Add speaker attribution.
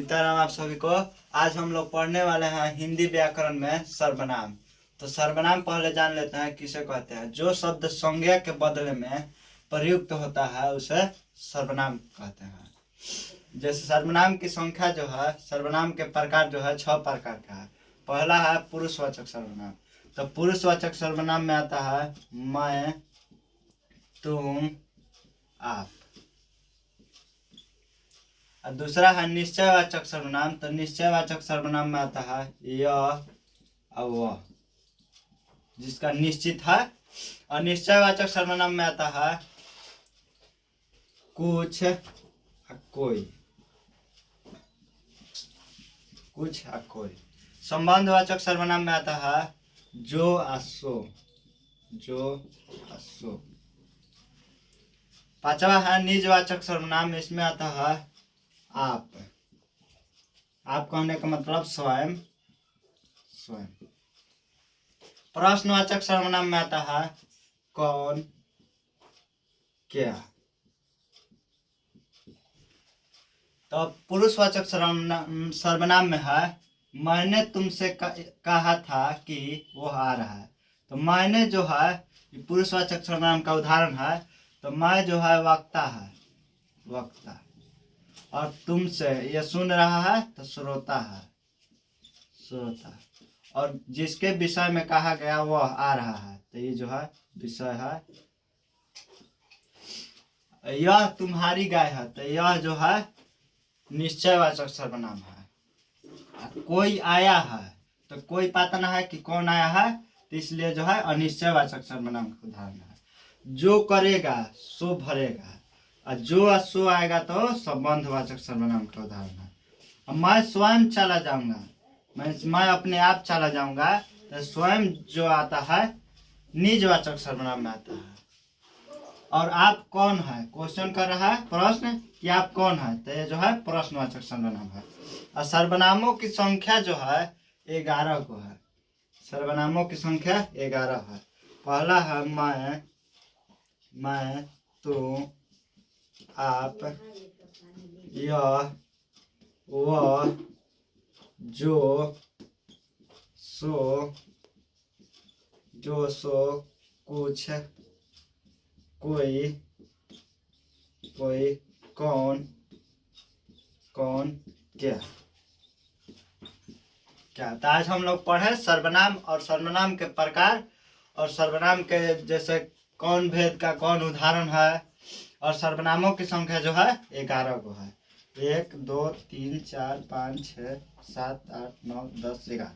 Speaker 1: सीताराम आप सभी को। आज हम लोग पढ़ने वाले हैं हिंदी व्याकरण में सर्वनाम। तो सर्वनाम पहले जान लेते हैं किसे कहते हैं। जो शब्द संज्ञा के बदले में प्रयुक्त होता है उसे सर्वनाम कहते हैं। जैसे सर्वनाम की संख्या जो है, सर्वनाम के प्रकार जो है 6 प्रकार का है। पहला है पुरुषवाचक सर्वनाम। तो पुरुषवाचक सर्वनाम में आता है मैं, तुम, आप। और दूसरा है निश्चयवाचक सर्वनाम। तो निश्चयवाचक सर्वनाम में आता है यह और वह, जिसका निश्चित है। और निश्चयवाचक सर्वनाम में आता है कुछ और कोई, कुछ और कोई। संबंधवाचक सर्वनाम में आता है जो और सो, जो और सो। पांचवा है निजवाचक सर्वनाम। इसमें आता है आप। आप कहने का मतलब स्वयं, स्वयं। प्रश्नवाचक सर्वनाम में आता है कौन, क्या। तो पुरुषवाचक सर्वनाम में है मैंने तुमसे कहा था कि वो आ रहा है। तो मैंने जो है ये पुरुषवाचक सर्वनाम का उदाहरण है। तो मैं जो है वक्ता है, वक्ता। और तुमसे ये सुन रहा है तो श्रोता है, श्रोता। और जिसके विषय में कहा गया वह आ रहा है, तो ये जो है विषय है। यह तुम्हारी गाय है, तो यह जो है निश्चयवाचक सर्वनाम है। कोई आया है, तो कोई पता ना है कि कौन आया है, तो इसलिए जो है अनिश्चयवाचक सर्वनाम का उदाहरण है। जो करेगा सो भरेगा, और जो और सो आएगा तो संबंधवाचक सर्वनाम का उदाहरण है। मैं स्वयं चला जाऊंगा, मैं अपने आप चला जाऊंगा, तो स्वयं जो आता है निजवाचक सर्वनाम में आता है। और आप कौन है, क्वेश्चन कर रहा है प्रश्न कि आप कौन है, तो ये जो है प्रश्नवाचक सर्वनाम है। और सर्वनामों की संख्या जो है 11 को है। सर्वनामों की संख्या 11 है। पहला है मैं, तुम, आप, यह, वह, जो, सो, कुछ, कोई, कौन, क्या। तो आज हम लोग पढ़े सर्वनाम और सर्वनाम के प्रकार, और सर्वनाम के जैसे कौन भेद का कौन उदाहरण है। और सर्वनामों की संख्या जो है 11 को है। 1 2 3 4 5 6 7 8 9 10 11।